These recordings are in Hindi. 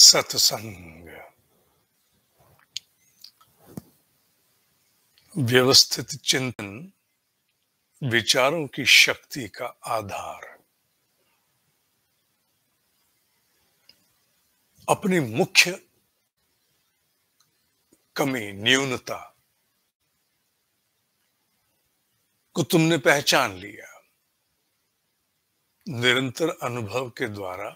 सत्संग व्यवस्थित चिंतन विचारों की शक्ति का आधार। अपनी मुख्य कमी न्यूनता को तुमने पहचान लिया। निरंतर अनुभव के द्वारा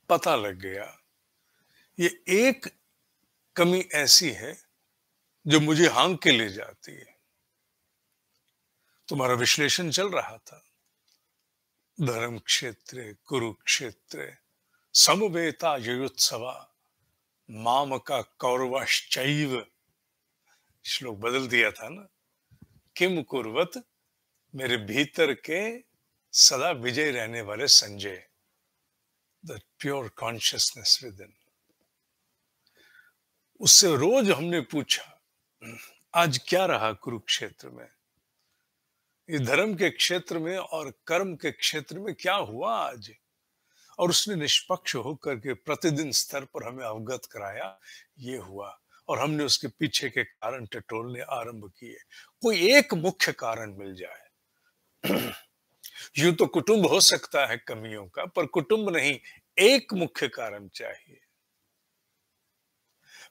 पता लग गया ये एक कमी ऐसी है जो मुझे हांग के ले जाती है। तुम्हारा विश्लेषण चल रहा था। धर्म क्षेत्रे कुरुक्षेत्रे समवेता युयुत्सवा मामका कौरवाश्चैव। श्लोक बदल दिया था ना। किम कुर्वत, मेरे भीतर के सदा विजय रहने वाले Sanjay, the pure consciousness with in. उससे रोज हमने पूछा आज क्या रहा कुरुक्षेत्र में, ये धर्म के क्षेत्र में और कर्म के क्षेत्र में क्या हुआ आज। और उसने निष्पक्ष होकर के प्रतिदिन स्तर पर हमें अवगत कराया ये हुआ, और हमने उसके पीछे के कारण टटोलने आरंभ किए। कोई एक मुख्य कारण मिल जाए। यूं तो कुटुंब हो सकता है कमियों का, पर कुटुंब नहीं, एक मुख्य कारण चाहिए।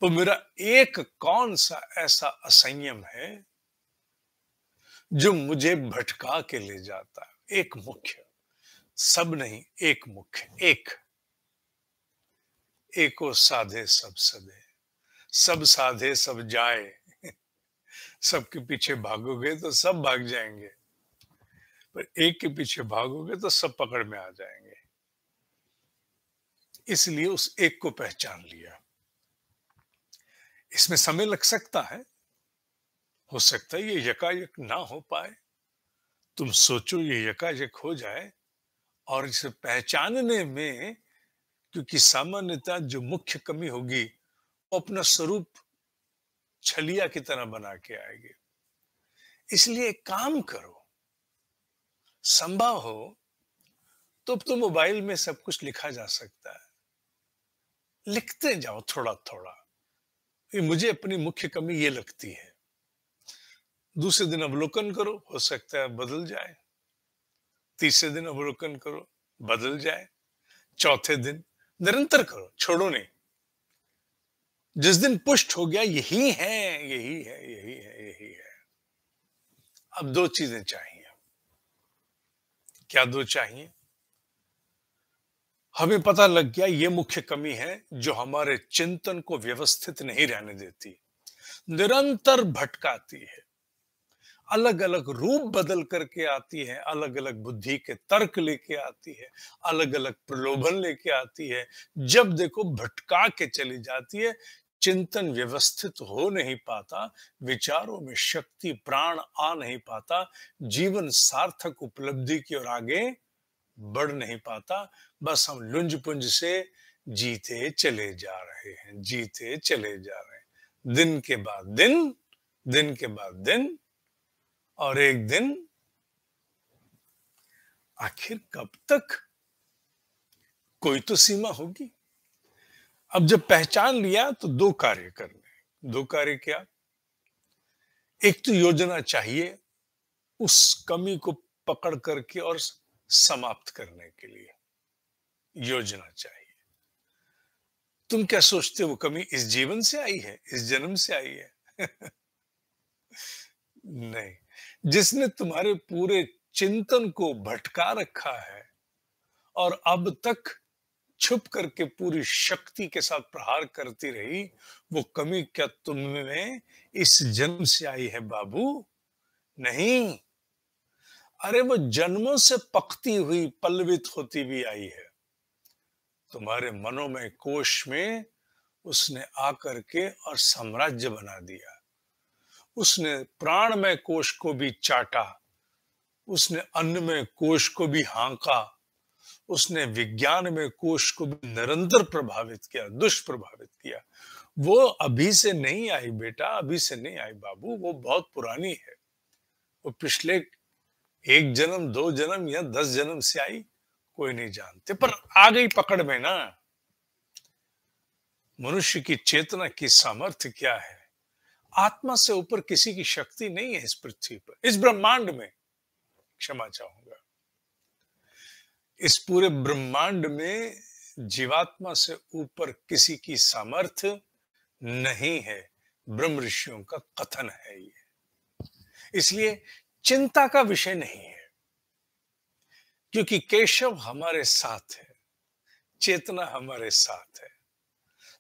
वो मेरा एक कौन सा ऐसा असंयम है जो मुझे भटका के ले जाता है। एक मुख्य, सब नहीं, एक मुख्य। एको साधे सब सदे, सब साधे सब जाए। सबके पीछे भागोगे तो सब भाग जाएंगे, पर एक के पीछे भागोगे तो सब पकड़ में आ जाएंगे। इसलिए उस एक को पहचान लिया। इसमें समय लग सकता है, हो सकता है ये यकायक ना हो पाए। तुम सोचो ये यकायक हो जाए, और इसे पहचानने में, क्योंकि सामान्यतः जो मुख्य कमी होगी वो अपना स्वरूप छलिया की तरह बना के आएगी। इसलिए एक काम करो, संभव हो तो मोबाइल में सब कुछ लिखा जा सकता है, लिखते जाओ थोड़ा थोड़ा। ये मुझे अपनी मुख्य कमी ये लगती है। दूसरे दिन अवलोकन करो, हो सकता है बदल जाए। तीसरे दिन अवलोकन करो, बदल जाए। चौथे दिन निरंतर करो, छोड़ो नहीं। जिस दिन पुष्ट हो गया यही है, यही है, यही है, यही है, अब दो चीजें चाहिए। क्या दो चाहिए? हमें पता लग गया ये मुख्य कमी है जो हमारे चिंतन को व्यवस्थित नहीं रहने देती, निरंतर भटकाती है, अलग अलग रूप बदल करके आती है, अलग अलग बुद्धि के तर्क लेके आती है, अलग अलग प्रलोभन लेके आती है। जब देखो भटका के चली जाती है, चिंतन व्यवस्थित हो नहीं पाता, विचारों में शक्ति प्राण आ नहीं पाता, जीवन सार्थक उपलब्धि की ओर आगे बढ़ नहीं पाता। बस हम लुंज पुंज से जीते चले जा रहे हैं, जीते चले जा रहे हैं, दिन के बाद दिन, दिन के बाद दिन, और एक दिन आखिर कब तक? कोई तो सीमा होगी। अब जब पहचान लिया तो दो कार्य करने। दो कार्य क्या? एक तो योजना चाहिए उस कमी को पकड़ करके और समाप्त करने के लिए योजना चाहिए। तुम क्या सोचते हो वो कमी इस जीवन से आई है, इस जन्म से आई है? नहीं, जिसने तुम्हारे पूरे चिंतन को भटका रखा है और अब तक छुप करके पूरी शक्ति के साथ प्रहार करती रही, वो कमी क्या तुम में इस जन्म से आई है बाबू? नहीं, अरे वो जन्मों से पकती हुई, पल्लवित होती भी आई है। तुम्हारे मनोमय कोश में उसने आकर के और साम्राज्य बना दिया। उसने प्राणमय कोश को भी चाटा, उसने अन्नमय कोश को भी हांका, उसने विज्ञान में कोश को भी निरंतर प्रभावित किया, दुष्प्रभावित किया। वो अभी से नहीं आई बेटा, अभी से नहीं आई बाबू, वो बहुत पुरानी है। वो पिछले एक जन्म, दो जन्म या 10 जन्म से आई, कोई नहीं जानते, पर आ गई पकड़ में ना। मनुष्य की चेतना की सामर्थ्य क्या है? आत्मा से ऊपर किसी की शक्ति नहीं है इस पृथ्वी पर, इस ब्रह्मांड में। क्षमा चाहूंगा, इस पूरे ब्रह्मांड में जीवात्मा से ऊपर किसी की सामर्थ्य नहीं है। ब्रह्म ऋषियों का कथन है ये। इसलिए चिंता का विषय नहीं है, क्योंकि केशव हमारे साथ है, चेतना हमारे साथ है।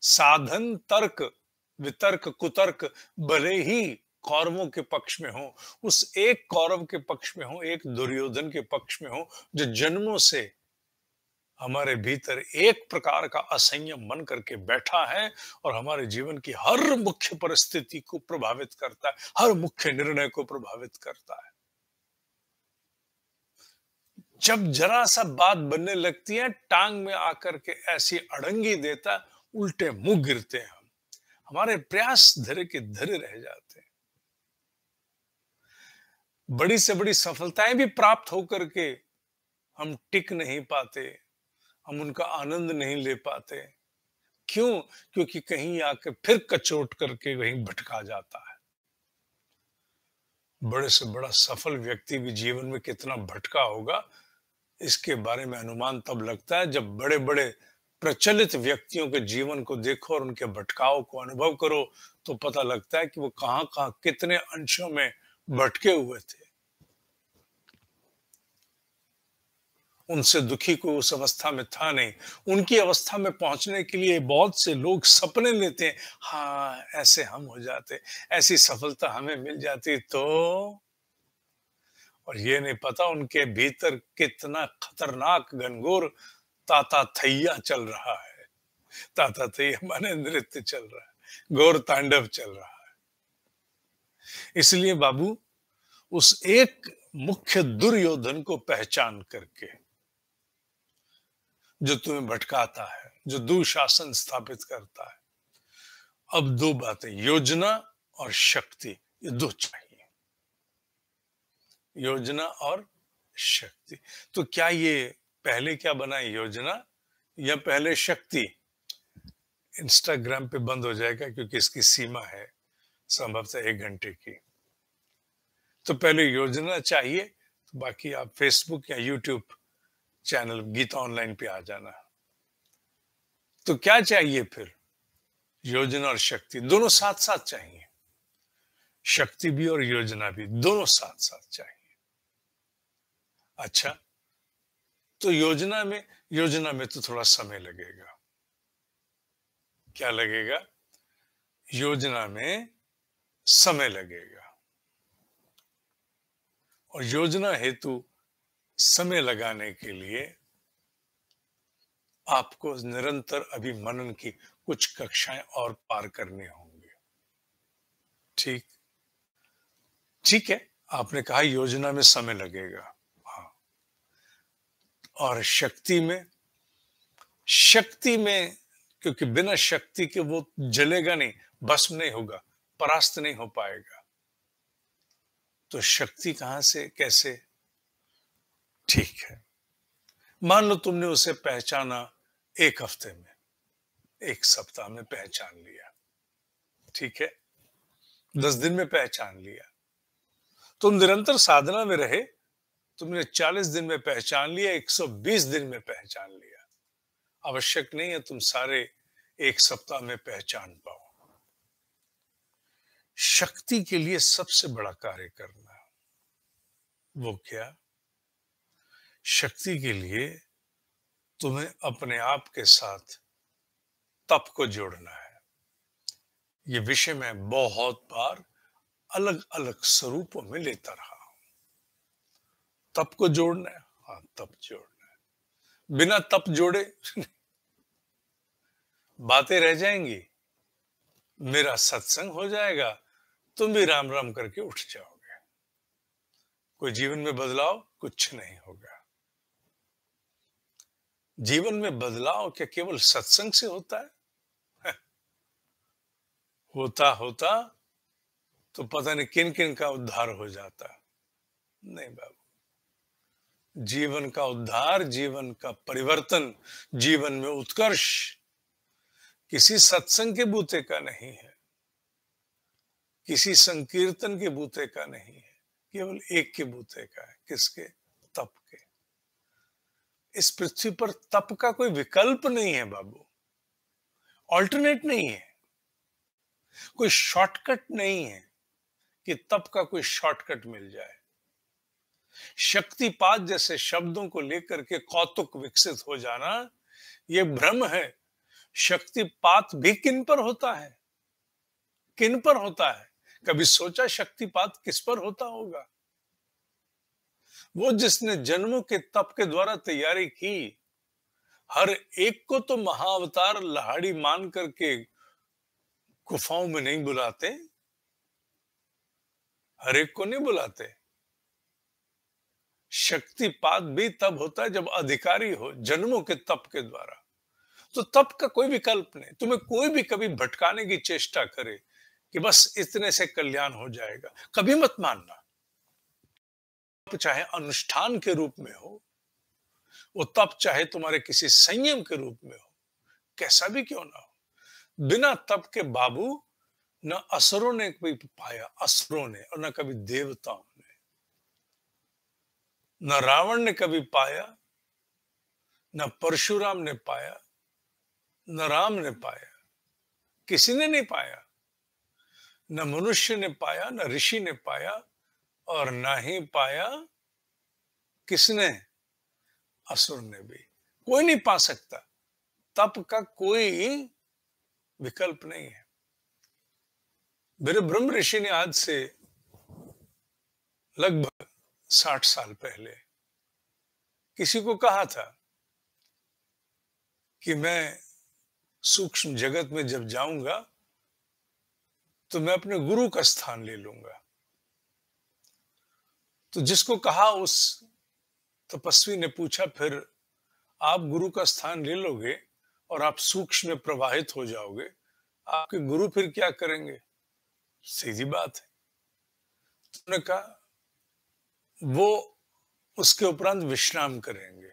साधन तर्क वितर्क कुतर्क भले ही कौरवों के पक्ष में हो, उस एक कौरव के पक्ष में हो, एक दुर्योधन के पक्ष में हो, जो जन्मों से हमारे भीतर एक प्रकार का असंयम मन करके बैठा है और हमारे जीवन की हर मुख्य परिस्थिति को प्रभावित करता है, हर मुख्य निर्णय को प्रभावित करता है। जब जरा सा बात बनने लगती है, टांग में आकर के ऐसी अड़ंगी देता, उल्टे मुंह गिरते हैं। हमारे प्रयास धरे के धरे रह जाते हैं। बड़ी से बड़ी सफलताएं भी प्राप्त होकर के हम टिक नहीं पाते, हम उनका आनंद नहीं ले पाते। क्यों? क्योंकि कहीं आके फिर कचोट करके वहीं भटका जाता है। बड़े से बड़ा सफल व्यक्ति भी जीवन में कितना भटका होगा, इसके बारे में अनुमान तब लगता है जब बड़े बड़े प्रचलित व्यक्तियों के जीवन को देखो और उनके भटकाव को अनुभव करो, तो पता लगता है कि वो कहां कहां कितने अंशों में भटके हुए थे। उनसे दुखी को उस अवस्था में था नहीं। उनकी अवस्था में पहुंचने के लिए बहुत से लोग सपने लेते हैं, हाँ ऐसे हम हो जाते, ऐसी सफलता हमें मिल जाती तो। और ये नहीं पता उनके भीतर कितना खतरनाक घनघोर ताता थैया चल रहा है। ताता थैया माने नृत्य चल रहा है, घोर तांडव चल रहा है। इसलिए बाबू, उस एक मुख्य दुर्योधन को पहचान करके, जो तुम्हें भटकाता है, जो दुशासन स्थापित करता है, अब दो बातें, योजना और शक्ति, ये दो चाहिए। योजना और शक्ति। तो क्या ये पहले क्या बना, योजना या पहले शक्ति? इंस्टाग्राम पे बंद हो जाएगा क्योंकि इसकी सीमा है संभवतः 1 घंटे की। तो पहले योजना चाहिए, तो बाकी आप फेसबुक या यूट्यूब चैनल गीता ऑनलाइन पे आ जाना। तो क्या चाहिए फिर? योजना और शक्ति दोनों साथ साथ चाहिए। शक्ति भी और योजना भी दोनों साथ साथ चाहिए। अच्छा, तो योजना में तो थोड़ा समय लगेगा। क्या लगेगा? योजना में समय लगेगा। और योजना हेतु समय लगाने के लिए आपको निरंतर अभी मनन की कुछ कक्षाएं और पार करनी होंगी। ठीक ठीक है, आपने कहा योजना में समय लगेगा, हाँ। और शक्ति में क्योंकि बिना शक्ति के वो जलेगा नहीं, भस्म नहीं होगा, परास्त नहीं हो पाएगा। तो शक्ति कहां से, कैसे? ठीक है, मान लो तुमने उसे पहचाना 1 हफ्ते में, 1 सप्ताह में पहचान लिया, ठीक है, 10 दिन में पहचान लिया। तुम निरंतर साधना में रहे, तुमने 40 दिन में पहचान लिया, 120 दिन में पहचान लिया। आवश्यक नहीं है तुम सारे 1 सप्ताह में पहचान पाओ। शक्ति के लिए सबसे बड़ा कार्य करना, वो क्या? शक्ति के लिए तुम्हें अपने आप के साथ तप को जोड़ना है। ये विषय मैं बहुत बार अलग अलग स्वरूपों में लेता रहा हूं। तप को जोड़ना है, हाँ तप जोड़ना है। बिना तप जोड़े बातें रह जाएंगी, मेरा सत्संग हो जाएगा, तुम भी राम राम करके उठ जाओगे, कोई जीवन में बदलाव कुछ नहीं होगा। जीवन में बदलाव क्या केवल सत्संग से होता है? होता होता तो पता नहीं किन किन का उद्धार हो जाता। नहीं बाबू, जीवन का उद्धार, जीवन का परिवर्तन, जीवन में उत्कर्ष किसी सत्संग के बूते का नहीं है, किसी संकीर्तन के बूते का नहीं है, केवल एक के बूते का है। किसके? तप के। इस पृथ्वी पर तप का कोई विकल्प नहीं है बाबू, ऑल्टरनेट नहीं है, कोई शॉर्टकट नहीं है कि तप का कोई शॉर्टकट मिल जाए। शक्तिपात जैसे शब्दों को लेकर के कौतुक विकसित हो जाना, यह भ्रम है। शक्तिपात भी किन पर होता है? किन पर होता है? कभी सोचा शक्तिपात किस पर होता होगा? वो जिसने जन्मों के तप के द्वारा तैयारी की, हर एक को तो महाअवतार लाहड़ी मान करके गुफाओं में नहीं बुलाते, हर एक को नहीं बुलाते। शक्तिपात भी तब होता है जब अधिकारी हो जन्मों के तप के द्वारा। तो तप का कोई विकल्प नहीं। तुम्हें कोई भी कभी भटकाने की चेष्टा करे कि बस इतने से कल्याण हो जाएगा, कभी मत मानना। चाहे अनुष्ठान के रूप में हो, वो तप चाहे तुम्हारे किसी संयम के रूप में हो, कैसा भी क्यों ना हो, बिना तप के बाबू न असुरों ने कभी पाया, असुरों ने, और न कभी देवताओं ने, न रावण ने कभी पाया, न परशुराम ने पाया, न राम ने पाया, किसी ने नहीं पाया। न मनुष्य ने पाया, न ऋषि ने पाया, और ना ही पाया किसने? असुर ने भी। कोई नहीं पा सकता। तप का कोई विकल्प नहीं है। मेरे ब्रह्म ऋषि ने आज से लगभग 60 साल पहले किसी को कहा था कि मैं सूक्ष्म जगत में जब जाऊंगा तो मैं अपने गुरु का स्थान ले लूंगा। तो जिसको कहा उस तपस्वी ने पूछा, फिर आप गुरु का स्थान ले लोगे और आप सूक्ष्म में प्रवाहित हो जाओगे, आपके गुरु फिर क्या करेंगे? सीधी बात है। तो उन्होंने कहा वो उसके उपरांत विश्राम करेंगे।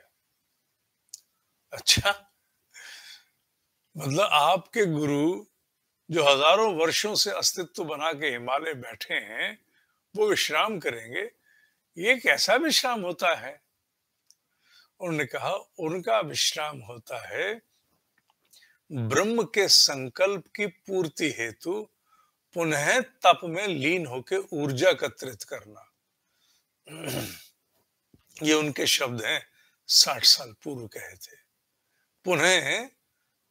अच्छा, मतलब आपके गुरु जो हजारों वर्षों से अस्तित्व बना के हिमालय बैठे हैं, वो विश्राम करेंगे? ये कैसा विश्राम होता है? उन्होंने कहा उनका विश्राम होता है ब्रह्म के संकल्प की पूर्ति हेतु पुनः तप में लीन होकर ऊर्जा एकत्रित करना। ये उनके शब्द हैं, 60 साल पूर्व कहे थे। पुनः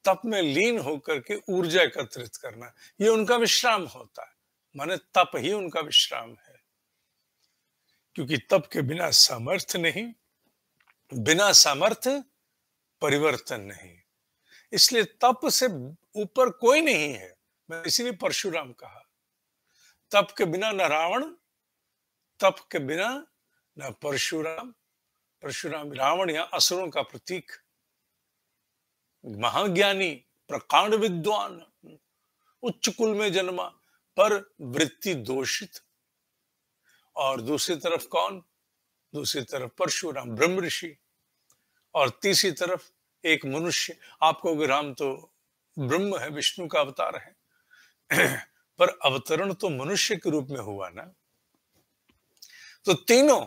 तप में लीन होकर के ऊर्जा एकत्रित करना, ये उनका विश्राम होता है। माने तप ही उनका विश्राम है, क्योंकि तप के बिना सामर्थ्य नहीं, बिना सामर्थ्य परिवर्तन नहीं। इसलिए तप से ऊपर कोई नहीं है। मैं इसीलिए परशुराम कहा, तप के बिना न रावण, तप के बिना न परशुराम। परशुराम रावण या असुरों का प्रतीक, महाज्ञानी, प्रकांड विद्वान, उच्च कुल में जन्मा, पर वृत्ति दोषित। और दूसरी तरफ कौन? दूसरी तरफ परशुराम, ब्रह्म ऋषि। और तीसरी तरफ एक मनुष्य। आप कहोगे राम तो ब्रह्म है, विष्णु का अवतार है, पर अवतरण तो मनुष्य के रूप में हुआ ना। तो तीनों,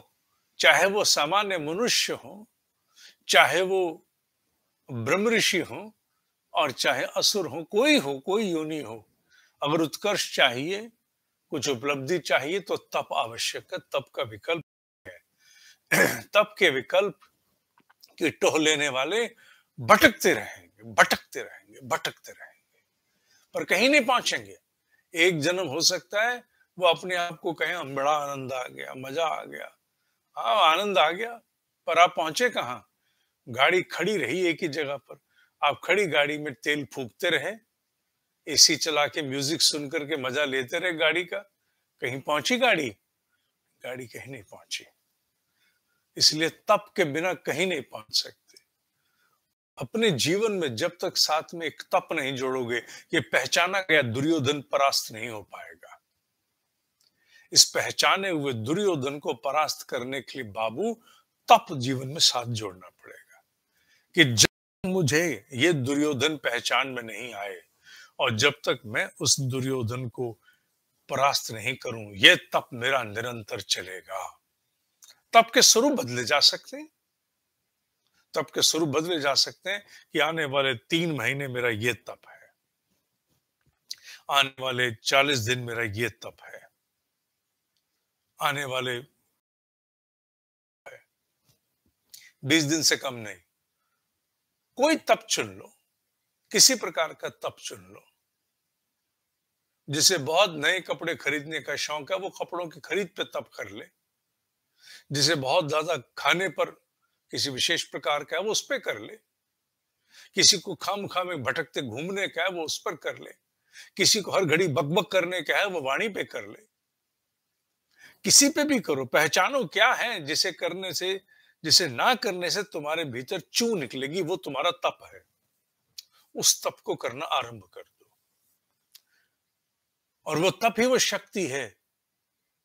चाहे वो सामान्य मनुष्य हो, चाहे वो ब्रह्म ऋषि हो, और चाहे असुर हो, कोई योनि हो, अगर उत्कर्ष चाहिए, कुछ उपलब्धि चाहिए, तो तप आवश्यक है। तप का विकल्प है। तप के विकल्प की टोह लेने वाले भटकते रहेंगे, भटकते रहेंगे, भटकते रहेंगे, पर कहीं नहीं पहुंचेंगे। एक जन्म हो सकता है वो अपने आप को कहें हम बड़ा आनंद आ गया, मजा आ गया। हाँ, आनंद आ गया, पर आप पहुंचे कहां? गाड़ी खड़ी रही एक ही जगह पर। आप खड़ी गाड़ी में तेल फूकते रहे, एसी चला के म्यूजिक सुन करके मजा लेते रहे गाड़ी का। कहीं पहुंची गाड़ी? गाड़ी कहीं नहीं पहुंची। इसलिए तप के बिना कहीं नहीं पहुंच सकते। अपने जीवन में जब तक साथ में एक तप नहीं जोड़ोगे, ये पहचाना गया दुर्योधन परास्त नहीं हो पाएगा। इस पहचाने हुए दुर्योधन को परास्त करने के लिए बाबू तप जीवन में साथ जोड़ना पड़ेगा। कि जब मुझे ये दुर्योधन पहचान में नहीं आए, और जब तक मैं उस दुर्योधन को परास्त नहीं करूं, यह तप मेरा निरंतर चलेगा। तप के स्वरूप बदले जा सकते हैं। तप के स्वरूप बदले जा सकते हैं कि आने वाले 3 महीने मेरा ये तप है, आने वाले 40 दिन मेरा ये तप है, आने वाले 20 दिन से कम नहीं। कोई तप चुन लो, किसी प्रकार का तप चुन लो। जिसे बहुत नए कपड़े खरीदने का शौक है, वो कपड़ों की खरीद पे तप कर ले। जिसे बहुत ज्यादा खाने पर किसी विशेष प्रकार का है, वो उस पे कर ले। किसी को खामखा में भटकते घूमने का है, वो उस पर कर ले। किसी को हर घड़ी बकबक करने का है, वो वाणी पे कर ले। किसी पे भी करो, पहचानो क्या है जिसे करने से, जिसे ना करने से तुम्हारे भीतर चू निकलेगी, वो तुम्हारा तप है। उस तप को करना आरंभ कर दो। और वो तप ही वो शक्ति है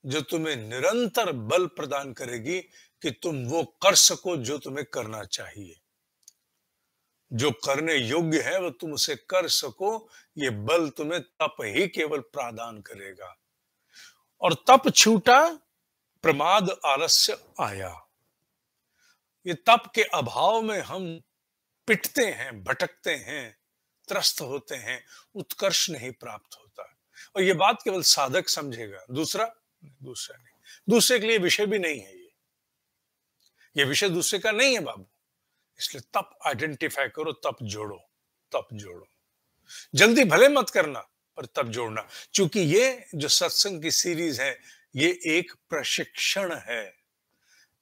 जो तुम्हें निरंतर बल प्रदान करेगी कि तुम वो कर सको जो तुम्हें करना चाहिए। जो करने योग्य है वो तुम उसे कर सको, ये बल तुम्हें तप ही केवल प्रदान करेगा। और तप छूटा, प्रमाद आलस्य आया। ये तप के अभाव में हम पिटते हैं, भटकते हैं, त्रस्त होते हैं, उत्कर्ष नहीं प्राप्त होता। और ये बात केवल साधक समझेगा, दूसरा दूसरा नहीं। दूसरे के लिए विषय भी नहीं है ये विषय दूसरे का नहीं है बाबू। इसलिए तप आइडेंटिफाई करो, तप जोड़ो, तप जोड़ो। जल्दी भले मत करना, पर तप जोड़ना। क्योंकि ये जो सत्संग की सीरीज है, ये एक प्रशिक्षण है।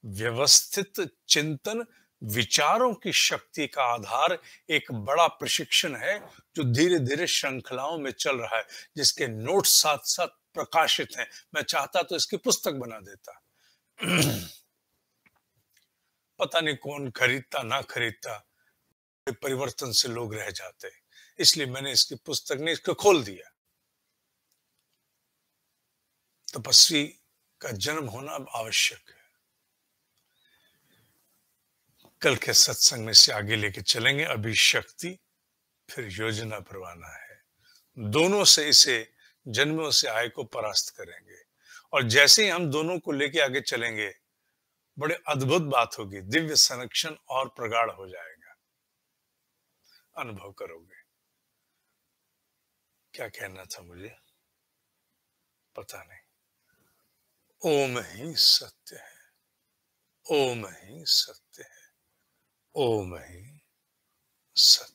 व्यवस्थित चिंतन, विचारों की शक्ति का आधार एक बड़ा प्रशिक्षण है जो धीरे धीरे श्रृंखलाओं में चल रहा है, जिसके नोट्स साथ साथ प्रकाशित हैं। मैं चाहता तो इसकी पुस्तक बना देता। पता नहीं कौन खरीदता ना खरीदता, परिवर्तन से लोग रह जाते, इसलिए मैंने इसकी पुस्तक नहीं, इसको खोल दिया। तपस्वी का जन्म होना अब आवश्यक है। कल के सत्संग में से आगे लेके चलेंगे। अभी शक्ति, फिर योजना परवाना है। दोनों से इसे जन्मों से आय को परास्त करेंगे। और जैसे ही हम दोनों को लेके आगे चलेंगे, बड़े अद्भुत बात होगी। दिव्य संरक्षण और प्रगाढ़ हो जाएगा, अनुभव करोगे। क्या कहना था मुझे पता नहीं। ओम ही सत्य है, ओम ही सत्य है, ओम ही सत्य।